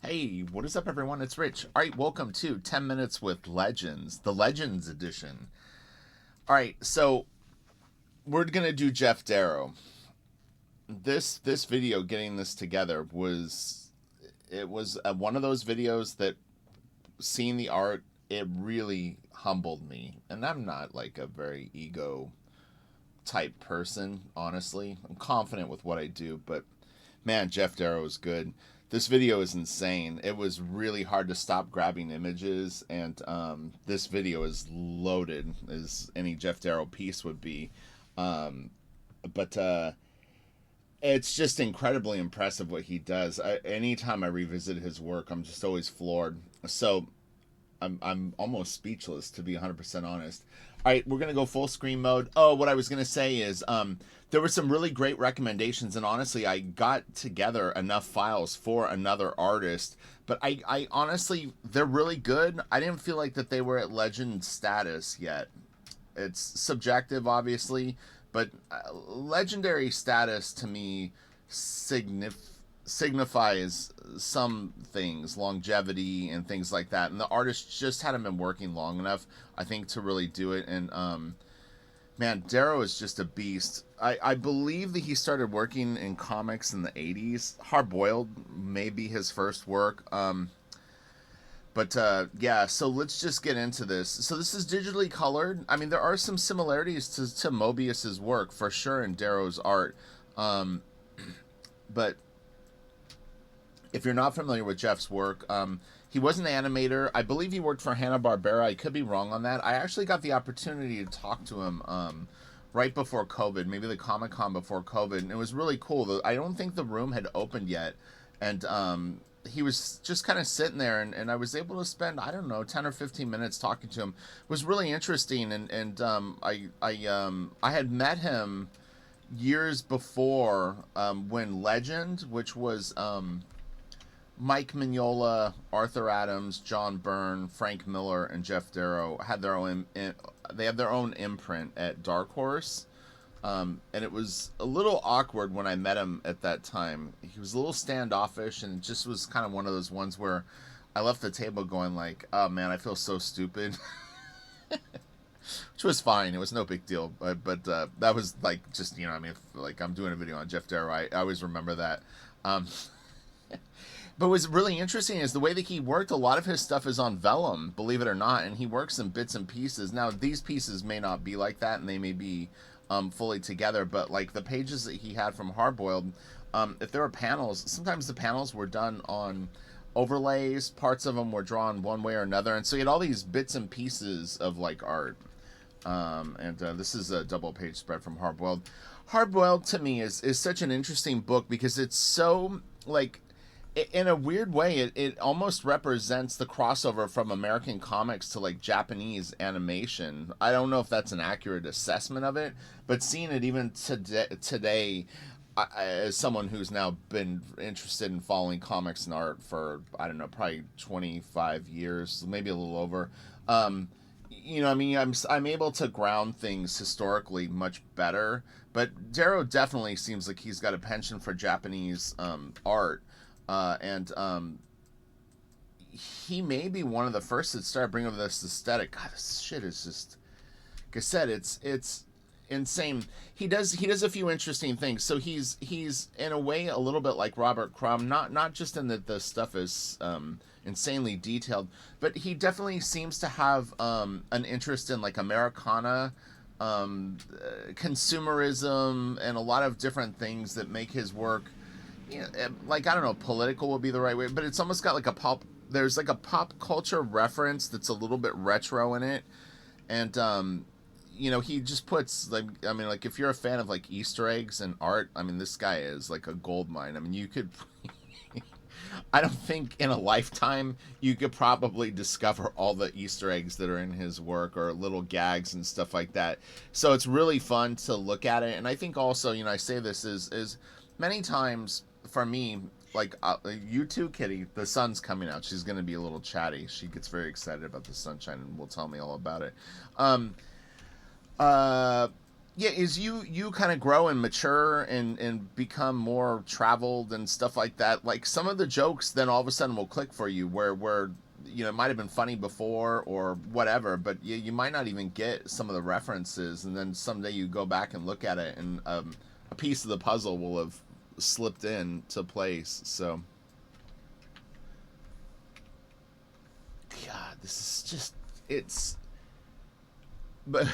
Hey, what is up, everyone? It's Rich. All right, welcome to 10 Minutes with Legends, the Legends edition. All right, so we're gonna do Geof Darrow. This video, getting this together, it was one of those videos that, seeing the art, it really humbled me. And I'm not like a very ego type person, honestly. I'm confident with what I do, but man, Geof Darrow is good. This video is insane. It was really hard to stop grabbing images, and this video is loaded, as any Geof Darrow piece would be. Um, but it's just incredibly impressive what he does. Anytime I revisit his work, I'm just always floored. So I'm almost speechless, to be 100% honest. All right, we're gonna go full screen mode. Oh, what I was gonna say is, there were some really great recommendations, and honestly, I got together enough files for another artist. But I honestly, they're really good. I didn't feel like that they were at legend status yet. It's subjective, obviously, but legendary status to me signifies some things, longevity and things like that. And the artist just hadn't been working long enough, I think, to really do it. And man, Darrow is just a beast. I believe that he started working in comics in the 80s. Hardboiled may be his first work. But yeah, so let's just get into this. So this is digitally colored. I mean, there are some similarities to Mobius's work for sure in Darrow's art. Um, but if you're not familiar with Jeff's work, he was an animator. I believe he worked for Hanna-Barbera. I could be wrong on that. I actually got the opportunity to talk to him right before COVID, maybe the Comic-Con before COVID, and it was really cool. I don't think the room had opened yet, and he was just kind of sitting there, and I was able to spend, I don't know, 10 or 15 minutes talking to him. It was really interesting, and I had met him years before, when Legend, which was Mike Mignola, Arthur Adams, John Byrne, Frank Miller, and Geof Darrow had their own. They had their own imprint at Dark Horse, and it was a little awkward when I met him at that time. He was a little standoffish, and just was kind of one of those ones where I left the table going like, "Oh man, I feel so stupid," which was fine. It was no big deal, but that was like, just, I mean, if, like, I'm doing a video on Geof Darrow, I always remember that. Um, But what's really interesting is the way that he worked. A lot of his stuff is on vellum, believe it or not, and he works in bits and pieces. Now, these pieces may not be like that, and they may be fully together, but like the pages that he had from Hardboiled, if there were panels, sometimes the panels were done on overlays. Parts of them were drawn one way or another, and so he had all these bits and pieces of like art. And this is a double page spread from Hardboiled. Hardboiled to me is such an interesting book because it's so, like, in a weird way, it almost represents the crossover from American comics to like Japanese animation. I don't know if that's an accurate assessment of it, but seeing it even today, as someone who's now been interested in following comics and art for, I don't know, probably 25 years, maybe a little over. I mean, I'm able to ground things historically much better. But Darrow definitely seems like he's got a penchant for Japanese art, and he may be one of the first that started bringing up this aesthetic. God, this shit is just, like I said, it's insane. He does a few interesting things. So he's in a way a little bit like Robert Crumb, not just in that the stuff is insanely detailed, but he definitely seems to have an interest in like Americana, consumerism, and a lot of different things that make his work, like, I don't know, political would be the right way, but it's almost got like a pop. There's like a pop culture reference that's a little bit retro in it, and he just puts, like, I mean, like, if you're a fan of like Easter eggs and art, I mean, this guy is like a gold mine. I mean, you could. I don't think in a lifetime you could probably discover all the Easter eggs that are in his work, or little gags and stuff like that. So it's really fun to look at it, and I think also, I say this is many times for me, like, you too, Kitty. The sun's coming out. She's going to be a little chatty. She gets very excited about the sunshine and will tell me all about it. Um, uh, Yeah, is you kind of grow and mature and become more traveled and stuff like that. Like some of the jokes then all of a sudden will click for you where you know it might have been funny before or whatever, but you might not even get some of the references, and then someday you go back and look at it, and a piece of the puzzle will have slipped into place. So God, this is just it's but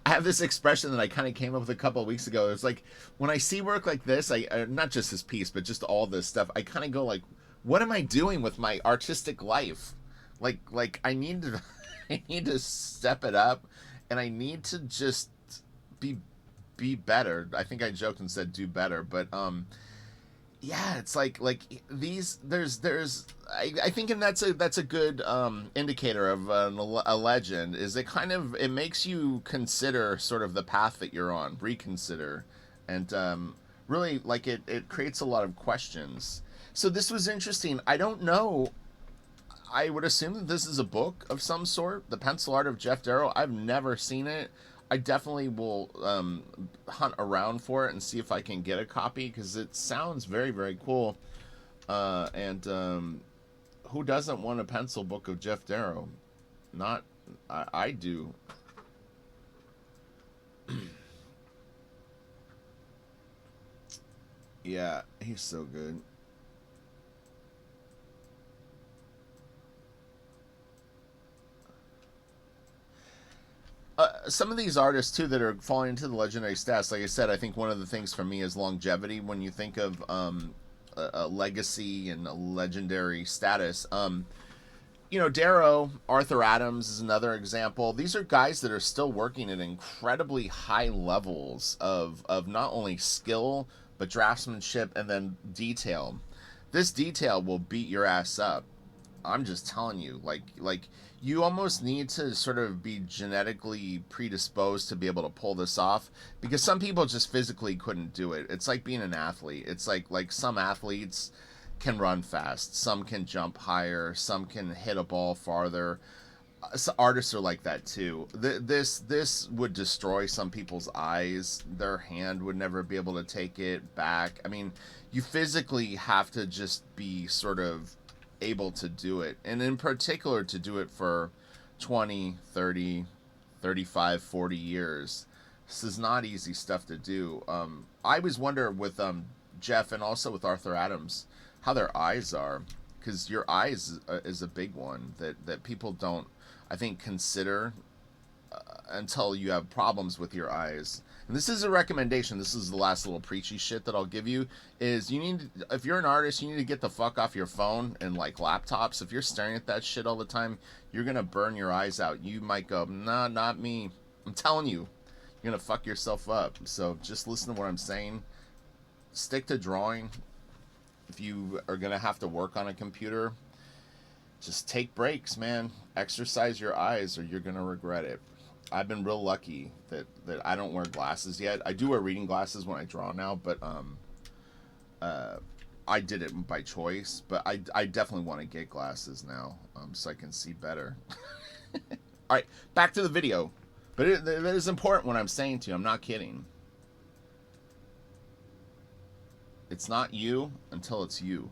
I have this expression that I kind of came up with a couple of weeks ago. It's like when I see work like this, I not just this piece, but just all this stuff. I kind of go like, what am I doing with my artistic life? Like I need to, I need to step it up, and I need to just be be better. I think I joked and said do better, but yeah, it's like these there's I think, and that's a good indicator of a legend, is it kind of it makes you consider sort of the path that you're on, reconsider, and really like it creates a lot of questions. So this was interesting. I don't know. I would assume that this is a book of some sort, The Pencil Art of Geof Darrow. I've never seen it. I definitely will hunt around for it and see if I can get a copy, because it sounds very, very cool. And who doesn't want a pencil book of Geof Darrow? Not, I do. Yeah, he's so good. Some of these artists too that are falling into the legendary status, like I said, I think one of the things for me is longevity. When you think of a legacy and a legendary status, you know, Darrow, Arthur Adams is another example. These are guys that are still working at incredibly high levels of not only skill but draftsmanship and then detail. This detail will beat your ass up. I'm just telling you, like you almost need to sort of be genetically predisposed to be able to pull this off, because some people just physically couldn't do it. It's like being an athlete. It's like some athletes can run fast, some can jump higher, some can hit a ball farther. So artists are like that too. This would destroy some people's eyes. Their hand would never be able to take it back. I mean, you physically have to just be sort of able to do it, and in particular to do it for 20, 30, 35, 40 years. This is not easy stuff to do. I always wonder with Geof and also with Arthur Adams how their eyes are, because your eyes is a big one that people don't, I think, consider until you have problems with your eyes. And this is a recommendation. This is the last little preachy shit that I'll give you. Is you need to, if you're an artist, you need to get the fuck off your phone and like laptops. If you're staring at that shit all the time, you're gonna burn your eyes out. You might go, nah, not me. I'm telling you, you're gonna fuck yourself up. So just listen to what I'm saying. Stick to drawing. If you are gonna have to work on a computer, just take breaks, man. Exercise your eyes, or you're gonna regret it. I've been real lucky that I don't wear glasses yet. I do wear reading glasses when I draw now, but uh, I did it by choice. But I definitely want to get glasses now, so I can see better. All right, back to the video. But it is important what I'm saying to you. I'm not kidding. It's not you until it's you.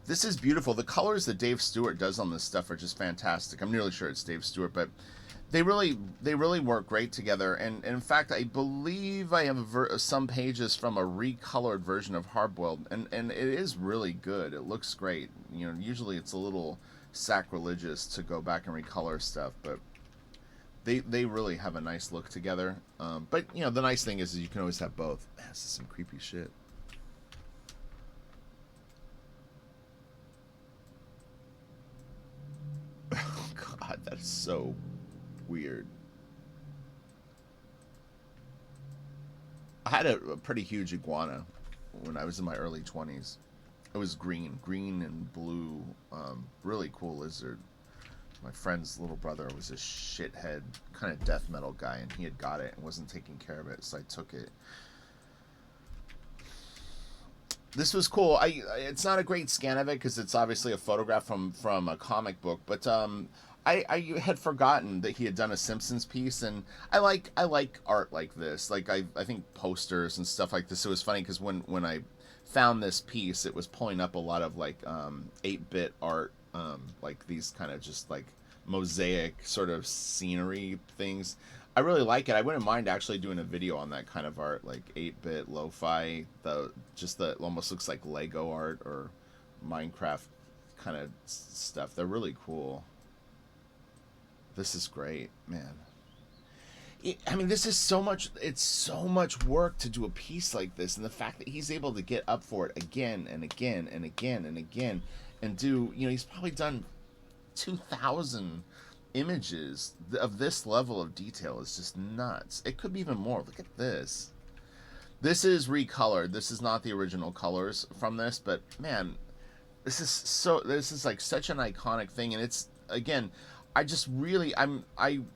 This is beautiful. The colors that Dave Stewart does on this stuff are just fantastic. I'm nearly sure it's Dave Stewart, but they really work great together. And in fact, I believe I have some pages from a recolored version of Hardboiled, and it is really good. It looks great. You know, usually it's a little sacrilegious to go back and recolor stuff, but they really have a nice look together. But you know, the nice thing is you can always have both. Man, this is some creepy shit. Oh God, that's so weird. I had a pretty huge iguana when I was in my early 20s. It was green and blue. Really cool lizard. My friend's little brother was a shithead kind of death metal guy, and he had got it and wasn't taking care of it, so I took it. This was cool. It's not a great scan of it because it's obviously a photograph from a comic book, but I had forgotten that he had done a Simpsons piece, and I like art like this. Like I think posters and stuff like this. It was funny because when I found this piece, it was pulling up a lot of like 8-bit art, like these kind of just like mosaic sort of scenery things. I really like it. I wouldn't mind actually doing a video on that kind of art, like 8-bit lo-fi. The just the almost looks like Lego art or Minecraft kind of stuff. They're really cool. This is great, man. I mean, this is so much. It's so much work to do a piece like this, and the fact that he's able to get up for it again and again and again and again, and do, he's probably done 2,000 images of this level of detail is just nuts. It could be even more. Look at this. This is recolored. This is not the original colors from this, but man, this is like such an iconic thing, and it's again, I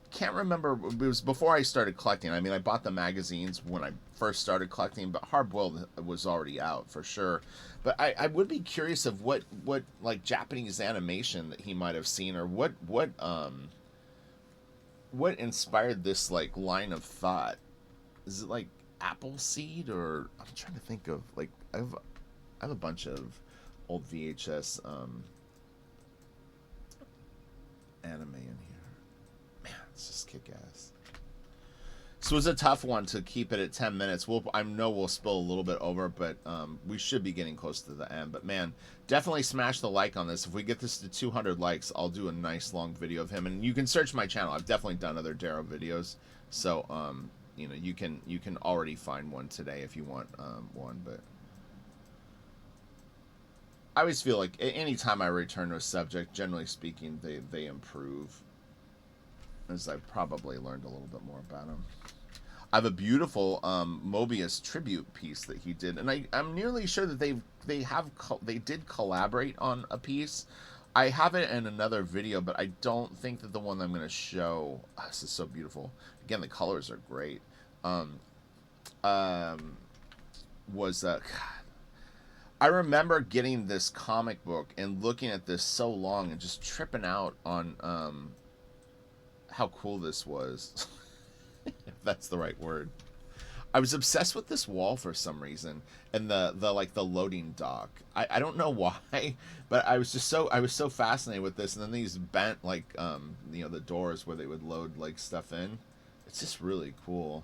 can't remember. It was before I started collecting. I mean, I bought the magazines when I first started collecting, but Hardboiled was already out for sure. But I would be curious of what like Japanese animation that he might have seen, or what inspired this like line of thought. Is it like Appleseed, or I'm trying to think of like I have a bunch of old VHS anime in here. Man, it's just kick ass. So it was a tough one to keep it at 10 minutes. I know we'll spill a little bit over, but we should be getting close to the end. But man, definitely smash the like on this. If we get this to 200 likes, I'll do a nice long video of him. And you can search my channel. I've definitely done other Darrow videos. So you can already find one today if you want one. But I always feel like anytime I return to a subject, generally speaking, they improve, as I've probably learned a little bit more about them. I have a beautiful Mobius tribute piece that he did, and I'm nearly sure that they did collaborate on a piece. I have it in another video, but I don't think that the one that I'm going to show. This is so beautiful. Again, the colors are great. Was God, I remember getting this comic book and looking at this so long and just tripping out on how cool this was. If that's the right word. I was obsessed with this wall for some reason, and the like the loading dock. I don't know why, but I was so fascinated with this, and then these bent like the doors where they would load like stuff in. It's just really cool.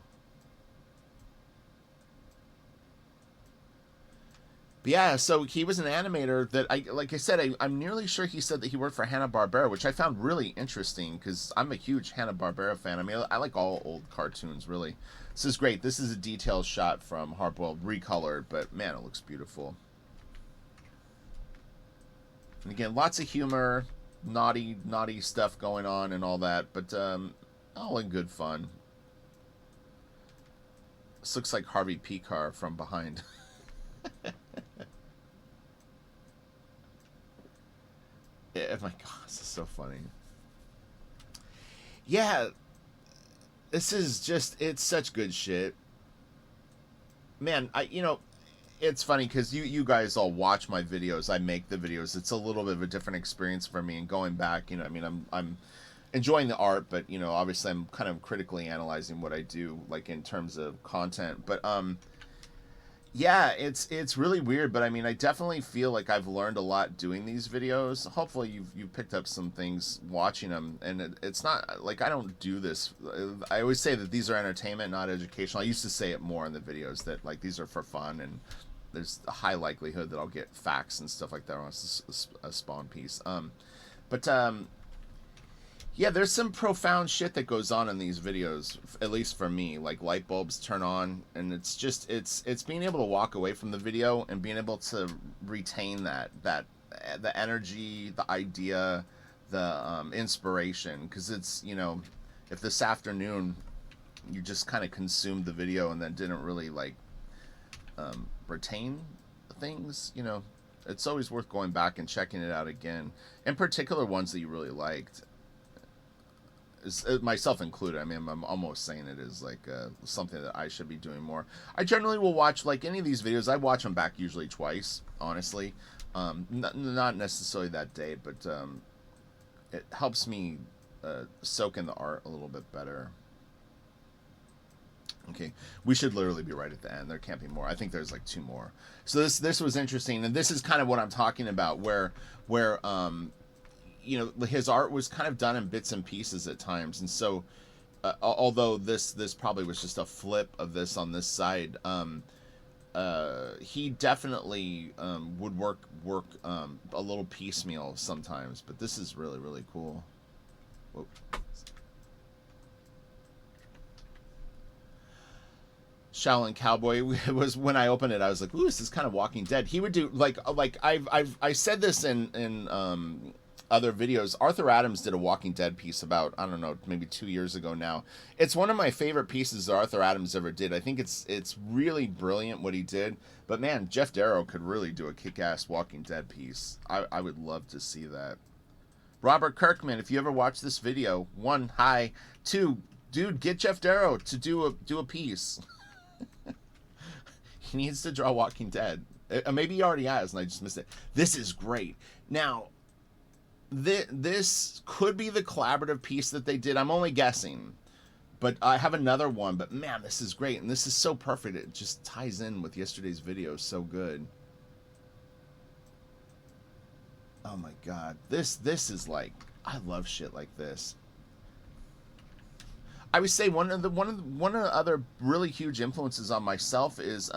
But yeah, so he was an animator that like I said, I'm nearly sure he said that he worked for Hanna-Barbera, which I found really interesting because I'm a huge Hanna-Barbera fan. I mean, I like all old cartoons, really. This is great. This is a detailed shot from Hardboiled, recolored, but man, it looks beautiful. And again, lots of humor, naughty stuff going on and all that, but all in good fun. This looks like Harvey Picar from behind. Oh my god, this is so funny. Yeah, this is just, it's such good shit. Man, it's funny because you guys all watch my videos. I make the videos. It's a little bit of a different experience for me, and going back, I mean, I'm enjoying the art, but obviously I'm kind of critically analyzing what I do, like in terms of content. But yeah, it's really weird, but I mean, I definitely feel like I've learned a lot doing these videos. Hopefully you've picked up some things watching them, and it's not like I don't do this. I always say that these are entertainment, not educational. I used to say it more in the videos that like these are for fun, and there's a high likelihood that I'll get facts and stuff like that on a Spawn piece. But yeah, there's some profound shit that goes on in these videos, at least for me. Like light bulbs turn on, and it's just it's being able to walk away from the video and being able to retain that the energy, the idea, the inspiration. Because it's if this afternoon you just kind of consumed the video and then didn't really like retain things, it's always worth going back and checking it out again. In particular, ones that you really liked. Myself included. I mean, I'm almost saying it is like something that I should be doing more. I generally will watch like any of these videos. I watch them back usually twice, honestly. Not necessarily that day, but it helps me soak in the art a little bit better. Okay, we should literally be right at the end. There can't be more. I think there's like two more. So this was interesting, and this is kind of what I'm talking about, where you know, his art was kind of done in bits and pieces at times, and so although this probably was just a flip of this on this side, he definitely would work a little piecemeal sometimes, but this is really really cool. Whoa. Shaolin Cowboy, it was when I opened it, I was like, "Ooh, this is kind of Walking Dead." He would do like I said this in other videos. Arthur Adams did a Walking Dead piece about, I don't know, maybe 2 years ago now. It's one of my favorite pieces that Arthur Adams ever did. I think it's really brilliant what he did. But man, Geof Darrow could really do a kick-ass Walking Dead piece. I would love to see that. Robert Kirkman, if you ever watch this video, 1, hi. 2, dude, get Geof Darrow to do a piece. He needs to draw Walking Dead. Maybe he already has, and I just missed it. This is great. Now, this could be the collaborative piece that they did. I'm only guessing. But I have another one. But, man, this is great. And this is so perfect. It just ties in with yesterday's video so good. Oh, my God. This is like... I love shit like this. I would say one of the other really huge influences on myself is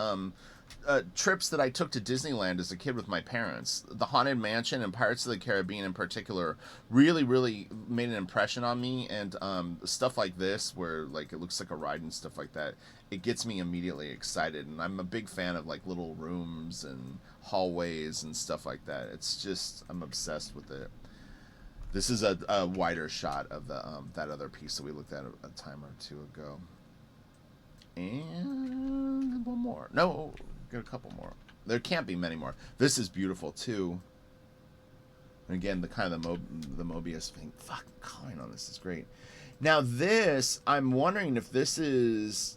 trips that I took to Disneyland as a kid with my parents. The Haunted Mansion and Pirates of the Caribbean in particular really really made an impression on me, and stuff like this where like it looks like a ride and stuff like that, it gets me immediately excited. And I'm a big fan of like little rooms and hallways and stuff like that. It's just, I'm obsessed with it. This is a wider shot of the that other piece that we looked at a time or two ago. And one more. No, get a couple more. There can't be many more. This is beautiful too. And again, the kind of the Mobius thing. Fuck, coloring on this is great. Now this, I'm wondering if this is...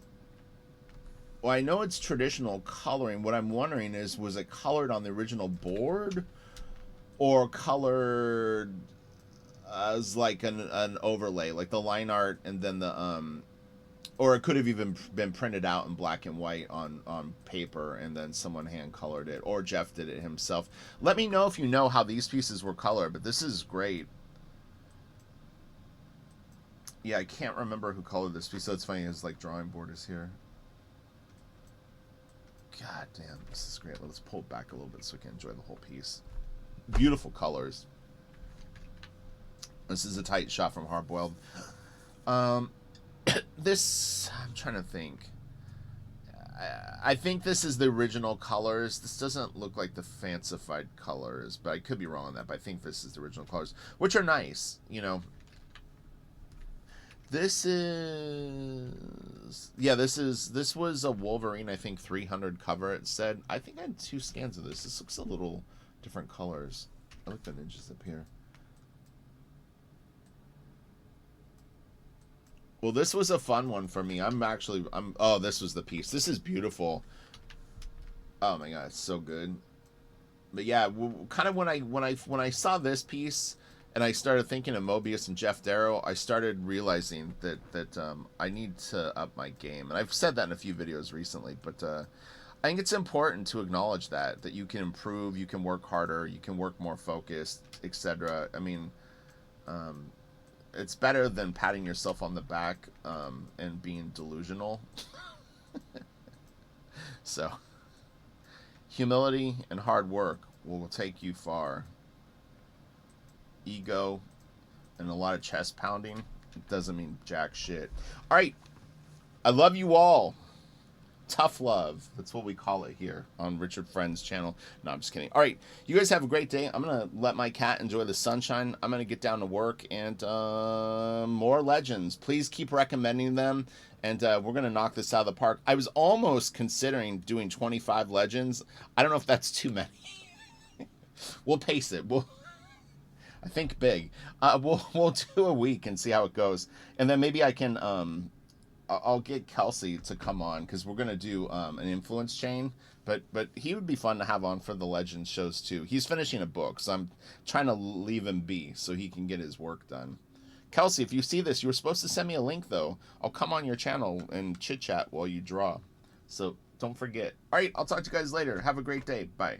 Well, I know it's traditional coloring. What I'm wondering is, was it colored on the original board, or colored as like an overlay, like the line art, and then the or it could have even been printed out in black and white on paper, and then someone hand colored it, or Geof did it himself. Let me know if you know how these pieces were colored, but this is great. Yeah, I can't remember who colored this piece, so it's funny, his like drawing board is here. God damn, this is great. Let's pull it back a little bit so we can enjoy the whole piece. Beautiful colors. This is a tight shot from Hardboiled. This, I'm trying to think. I think this is the original colors. This doesn't look like the fancified colors, but I could be wrong on that. But I think this is the original colors, which are nice, you know. This is, yeah, this was a Wolverine, I think 300 cover, it said. I think I had 2 scans of this. This looks a little different colors. I like the ninjas up here. Well, this was a fun one for me. Oh, this was the piece. This is beautiful. Oh my god, it's so good. But yeah, kind of when I saw this piece and I started thinking of Mobius and Geof Darrow, I started realizing that I need to up my game. And I've said that in a few videos recently, but I think it's important to acknowledge that you can improve, you can work harder, you can work more focused, etc. I mean, it's better than patting yourself on the back and being delusional. So, humility and hard work will take you far. Ego and a lot of chest pounding, it doesn't mean jack shit. All right, I love you all. Tough love. That's what we call it here on Richard Friend's channel. No, I'm just kidding. All right, you guys have a great day. I'm going to let my cat enjoy the sunshine. I'm going to get down to work, and more Legends. Please keep recommending them, and we're going to knock this out of the park. I was almost considering doing 25 Legends. I don't know if that's too many. We'll pace it. I think big. We'll do a week and see how it goes. And then maybe I can... I'll get Kelsey to come on, because we're gonna do an influence chain, but he would be fun to have on for the Legends shows too. He's finishing a book, so I'm trying to leave him be so he can get his work done. Kelsey, if you see this, you were supposed to send me a link though. I'll come on your channel and chit chat while you draw. So don't forget. All right, I'll talk to you guys later. Have a great day. Bye.